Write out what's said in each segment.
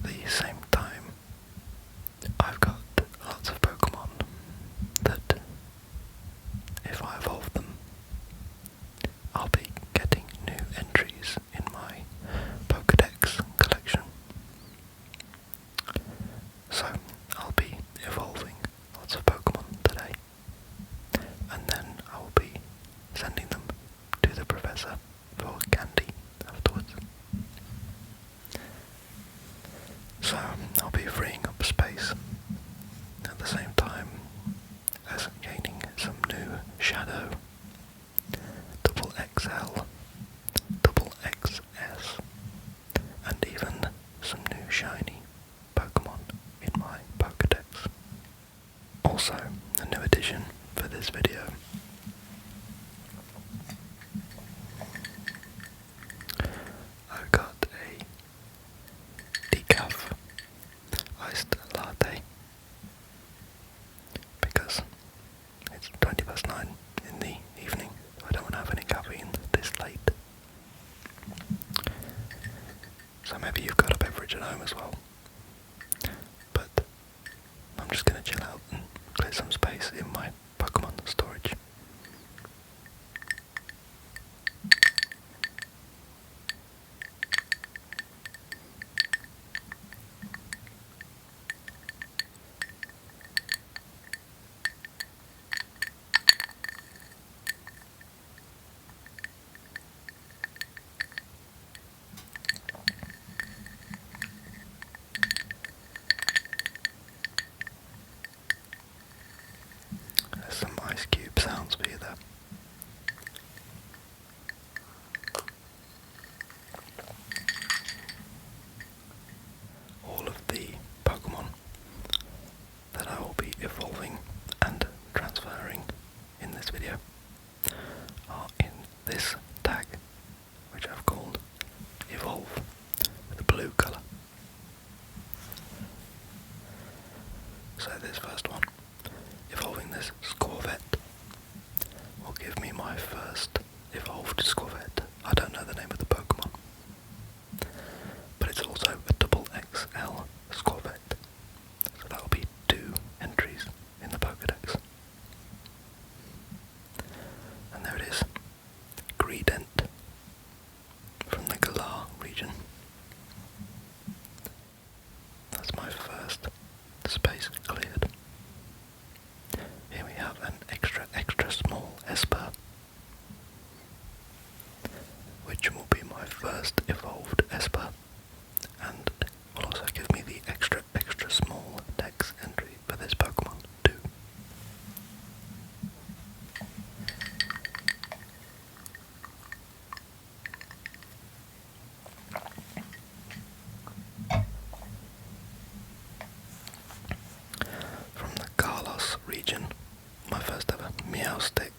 the same time, I've got lots of Pokemon that, if I evolve them, I'll be getting new entries in my Pokédex collection. So, I'll be evolving lots of Pokemon today, and then I'll be sending them to the professor for candy afterwards. So, I'll be freeing up space at the same time as gaining some new Shadow, double XL, double XS, and even some new shiny Pokemon in my Pokédex. Also, a new addition for this video. I've got a decaf iced latte because it's 9:20 in the evening. I don't want to have any caffeine this late. So maybe you've got a beverage at home as well. But I'm just going to chill out and clear some space in my Pokemon storage. There's some ice cube sounds for you there. All of the Pokemon that I will be evolving and transferring in this video are in this tag, which I've called Evolve, with a blue colour. So this first one, evolving this Scorvet, will give me my first evolved Scorvet. I don't know the name of the Pokemon, but it's also a double XL Scorvet, so that will be 2 entries in the Pokédex. And there it is, Greedent, from the Galar region. That's my first space cleared. Here we have an extra small Esper, which will be my first evolved Esper, and will also give me the extra small Dex entry for this Pokemon too. From the Carlos region, my first ever Meowstick.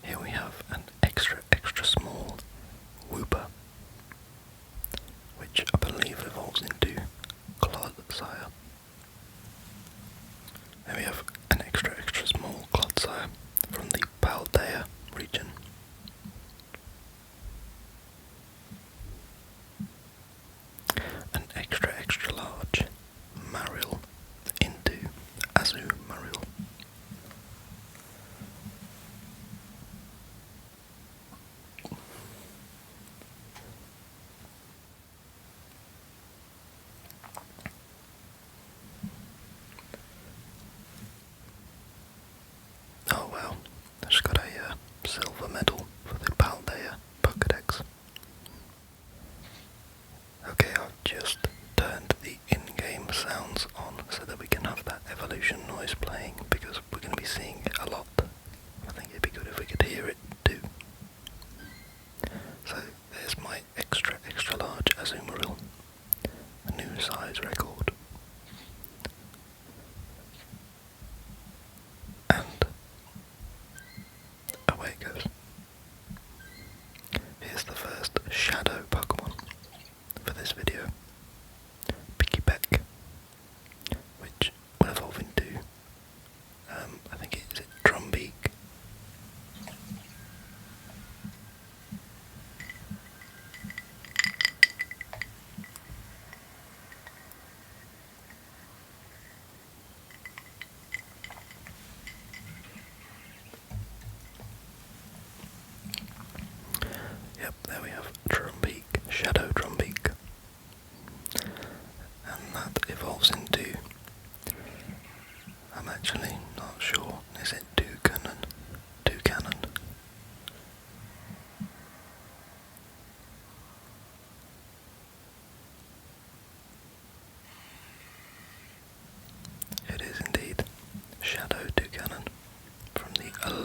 Here we have an extra small Wooper, which I believe evolves into Clodsire. Then we have an extra small Clodsire from the Paldea region. An extra large Marill into Azumarill. Oh well, I just got a silver medal for the Paldea Pokédex. Okay, I've just turned the in-game sounds on so that we can have that evolution noise playing, because we're going to be seeing it a lot. I think it'd be good if we could hear it too. So there's my extra large Azumarill, a new size record. And away it goes. Here's the first Shadow Pokemon for this video, Picky-Peck, which will evolve into, I think is it Drumbeak.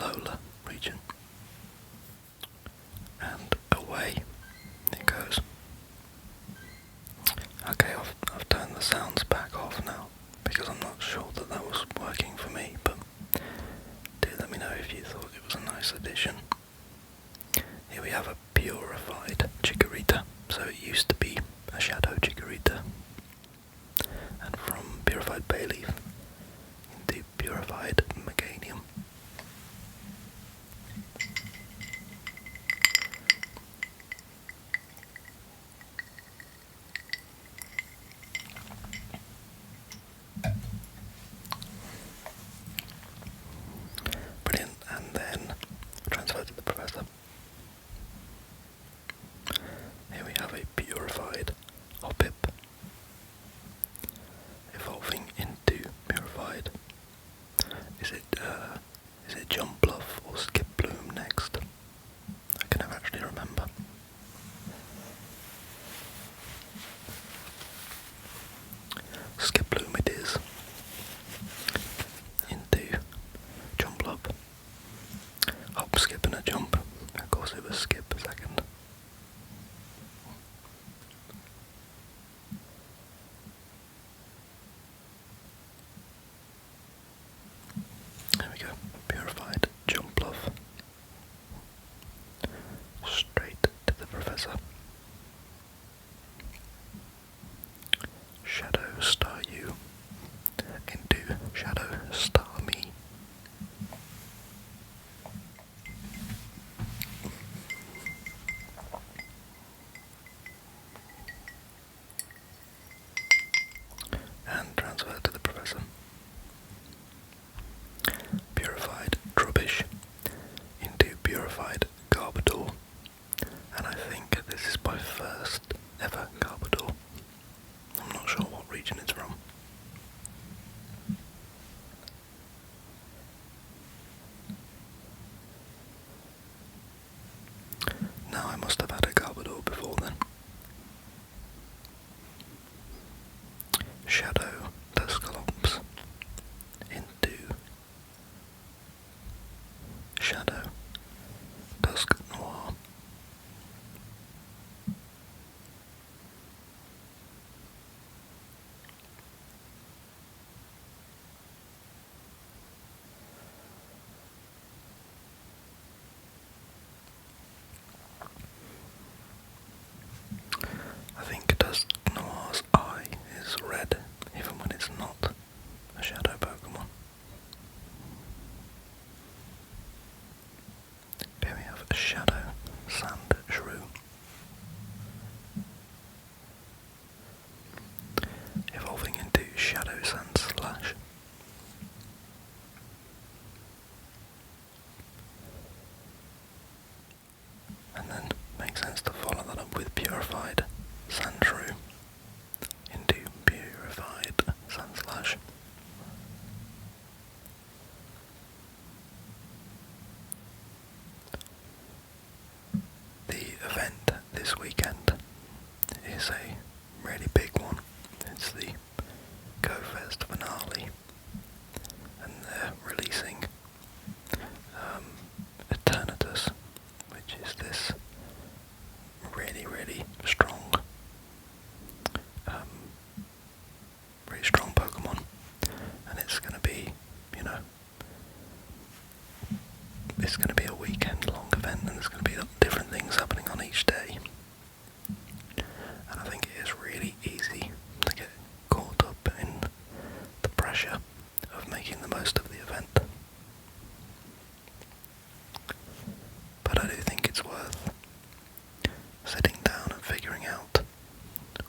Alola region. And away it goes. Okay, I've turned the sounds back off now because I'm not sure that that was working for me, but do let me know if you thought it was a nice addition. Here we have a purified Chikorita. So it used to be a Shadow Chikorita, and from purified Bayleaf into purified Meganium. Brilliant, and then transfer to the Professor. Here we have a purified Hoppip, evolving into purified. Is it Jump Bluff or Skip Bloom next? I can never actually remember. Skip Bloom it is. Into Jump Bluff. Hop, skip and a jump. Of course it was skip a second. There we go, purified Jump Bluff. Straight to the Professor. Shadow Star You into Shadow Star Me. And transfer to the Professor. Purified Trubbish into purified Garbodor, and I think this is my first ever Garbodor. I'm not sure what region it's from. Now I must have had a Garbodor before then. Shadow Duscalops into Shadow Dusk Noir. I think Dusk Noir's eye is red, even when it's not a shadow Pokemon. Here we have a Shadow Sand Shrew, evolving into Shadow Sand Slash. And then makes sense to follow that up with purified Sandshrew into purified Sandslash. The event this weekend is a really big one. It's the GoFest Finale, and they're releasing Eternatus, which is this really strong, really strong Pokemon, and it's going to be, it's going to be a weekend-long event, and there's going to be different things happening on each day. And I think it is really easy to get caught up in the pressure of making the most of the event. But I do think it's worth sitting down and figuring out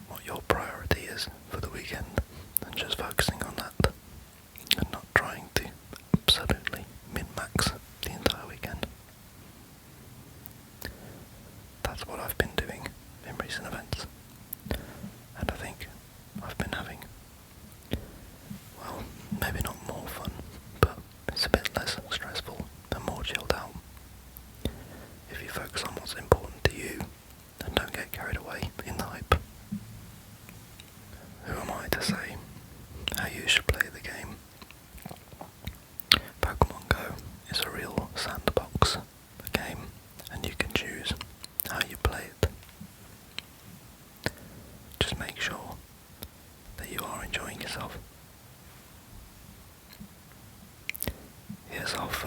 what your priority is for the weekend and just focusing on that and not trying to absolutely min-max the entire weekend. That's what I've been doing in recent events, and I think I've been having, well, maybe not more fun, but it's a bit less stressful and more chilled out if you focus on what's important to you and don't get carried away in the hype. Who am I to say how you should play the game? Pokemon Go is a real sandbox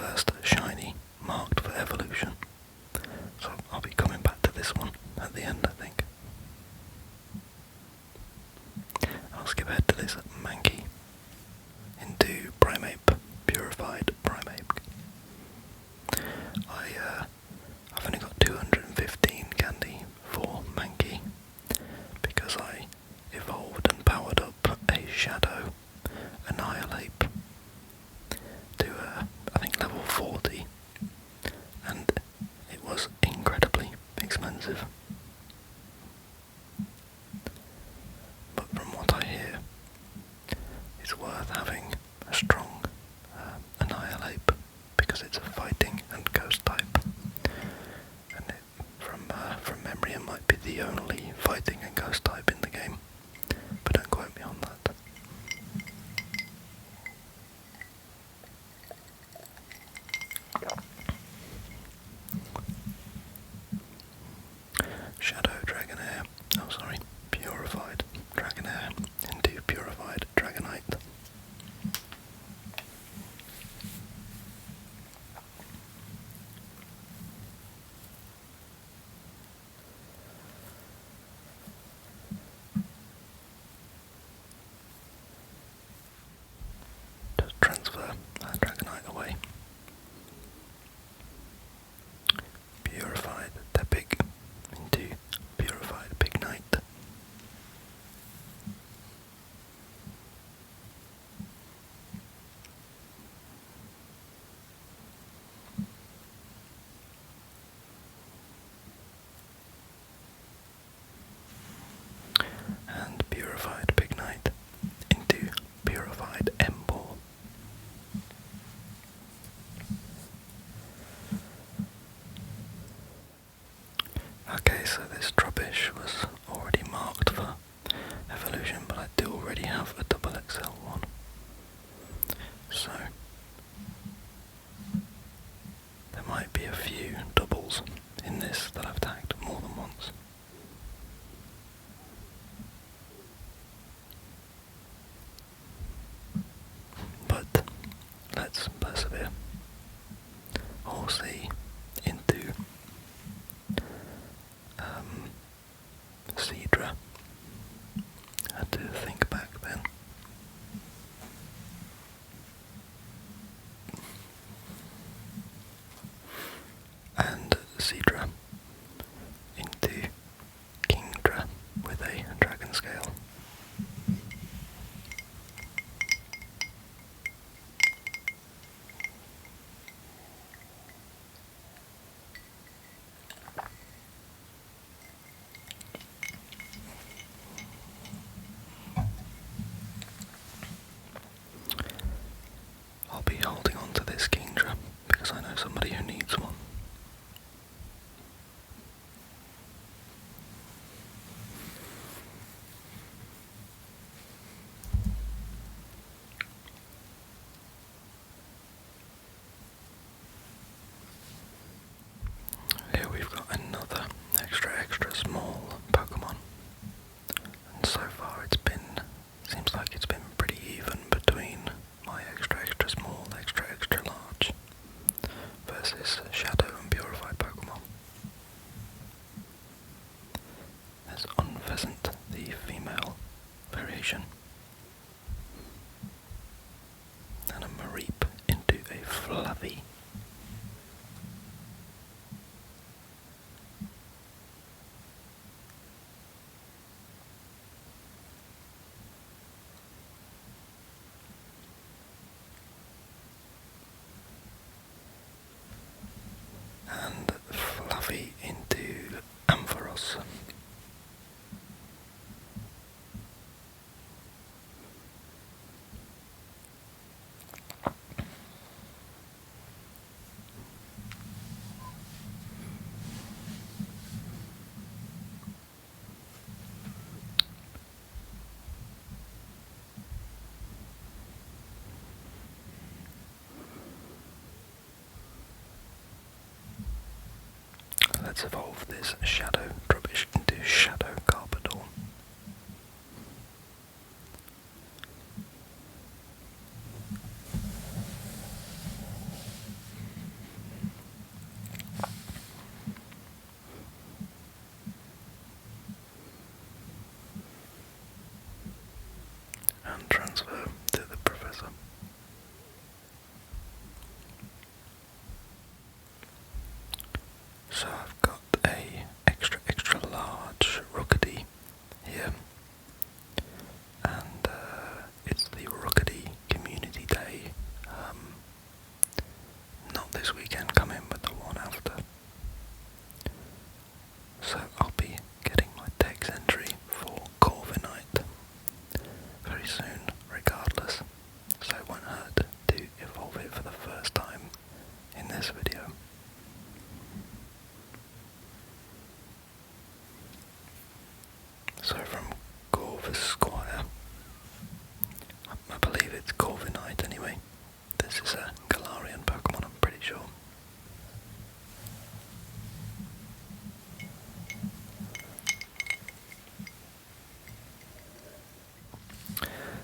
first shiny marked for evolution. So I'll be coming back to this one at the end, I think. I'll skip ahead to this Mankey into Primeape, purified Primeape. I've only got 215 candy for Mankey because I evolved and powered up a Shadow Annihilate to I think level 40, and it was incredibly expensive. But from what I hear, it's worth having a strong Annihilate because it's a fighting and ghost type. And from memory, it might be the only fighting and ghost type in the game, but don't quote me on that. Shadow Dragonair, purified Dragonair into purified Dragonite. Just transfer Dragonite away. Purified Tepig into purified Pignite. And purified Pignite into purified Emboar. Okay, so this Trubbish was already marked for evolution, but I do already have a double XL one. So there might be a few doubles in this that I've tagged more than once. But let's persevere. Horsey into Seadra. I had to think back then. And Seadra into Kingdra with a dragon scale. I'll be holding on to this Kingdra because I know somebody who needs one. Here we've got another extra small Pokemon, and so far seems like it's been pretty even between my extra small, extra large versus Shadow and Purified Pokemon. There's Unpheasant, the female variation, and a Mareep into a Fluffy. And Fluffy into Ampharos. Let's evolve this Shadow Trubbish into Shadow Carpador. transfer to the professor. So I've got a extra large Rookidee here, and it's the Rookidee Community Day. Not this weekend coming, but the one after. So I'll be getting my text entry for Corviknight very soon, regardless. So it won't hurt to evolve it for the first time in this video. So from Corvus Squire, I believe it's Corviknight anyway. This is a Galarian Pokemon, I'm pretty sure.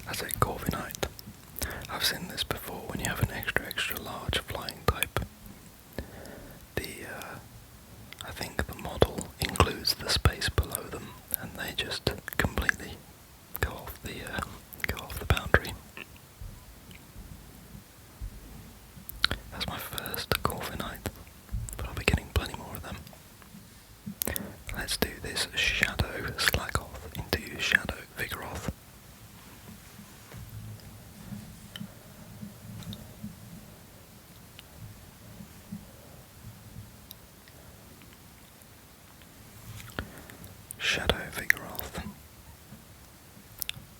That's it, Corviknight. I've seen this before when you have an extra large flying type. I think the model includes the space below them, and they just completely go off the boundary. That's my first Corviknight, but I'll be getting plenty more of them. Let's do this Shadow Slakoth into Shadow Vigoroth. Shadow Vigoroth,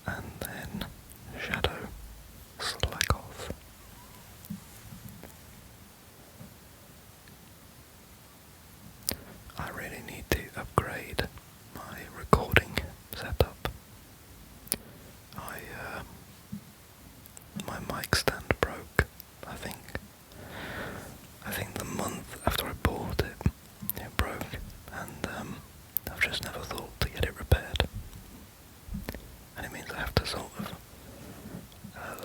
and then Shadow Slakoth. I really need to upgrade my recording setup. My mic stand broke, I think the month after I bought it, it broke, and I've just never thought to get it repaired. And it means I have to sort of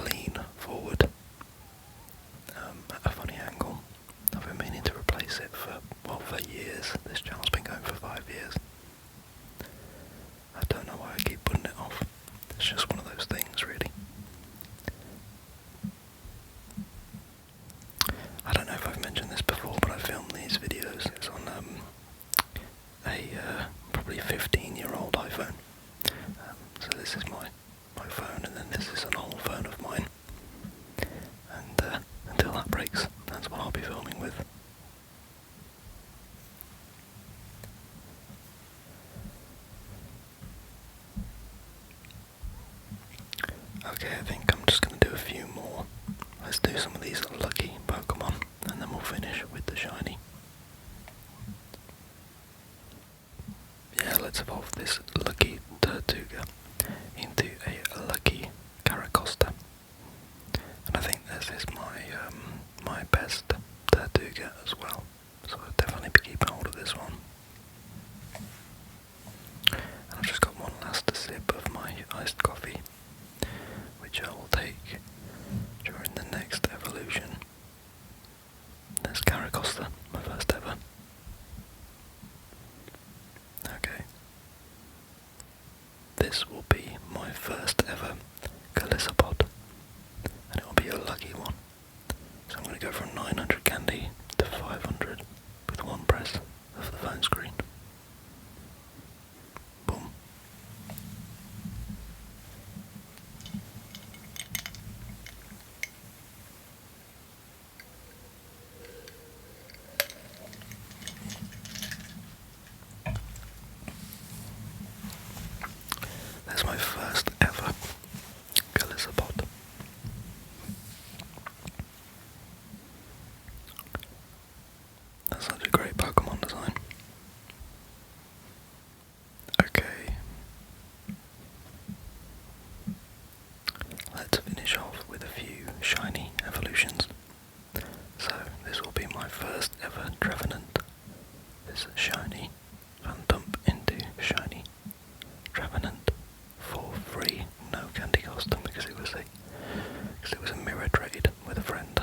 lean forward at a funny angle. I've been meaning to replace it for years. This channel's been going for 5 years. I don't know why I keep putting it off. It's just one of those things, really. I don't know if I've mentioned this before, but I filmed these videos. It's on a probably 15-year-old iPhone. So this is my phone, and then this is an old phone of mine. And until that breaks, that's what I'll be filming with. Okay, I think I'm just going to do a few more. Let's do some of these lucky Pokemon, and then we'll finish with the shiny. Yeah, let's evolve this lucky Tortuga into a lucky Caracosta. And I think this is my best Tortuga as well, so I'll definitely be keeping hold of this one. And I've just got one last sip of my iced coffee, which I will take during the next evolution. There's Caracosta, my first ever. Okay. This will be my first ever Golisopod, and it will be a lucky one. So I'm going to go from 900 candy to 500 with one press of the phone screen. Boom. That's my first ever Golisopod. That's such a great Pokemon design. Okay. Let's finish off with a few shiny evolutions. So this will be my first ever Trevenant. This shiny Phantom into shiny Trevenant for free, no candy cost, because it was a mirror trade with a friend.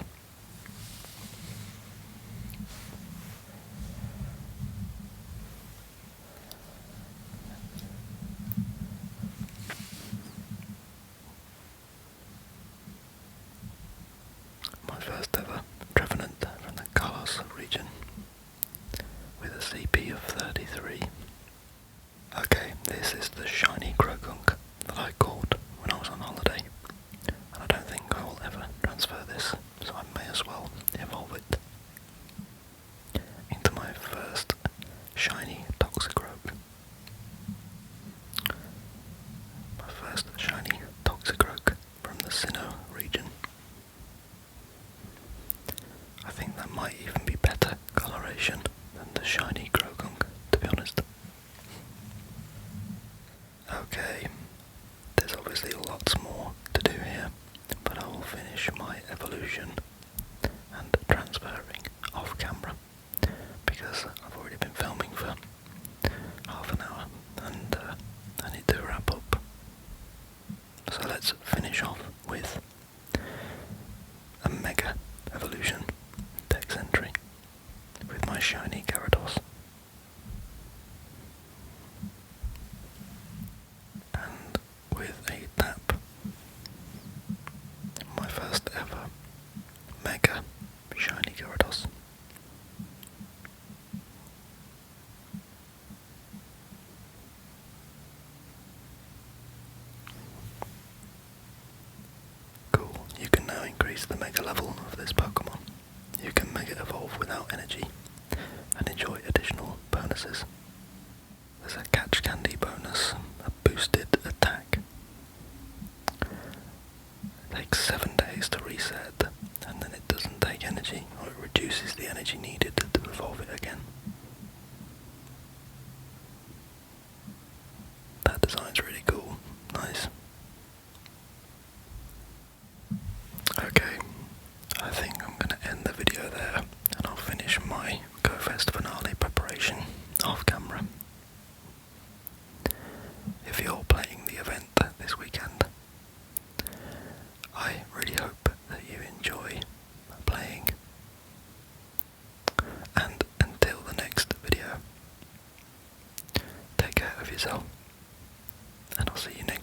increase the mega level of this Pokemon, you can mega evolve without energy and enjoy additional bonuses. There's a catch candy bonus, a boosted attack. It takes 7 days to reset, and then it doesn't take energy, or it reduces the energy needed to evolve it again. That design's really cool. Nice. Okay, I think I'm going to end the video there, and I'll finish my GoFest Finale preparation off camera. If you're playing the event this weekend, I really hope that you enjoy playing. And until the next video, take care of yourself, and I'll see you next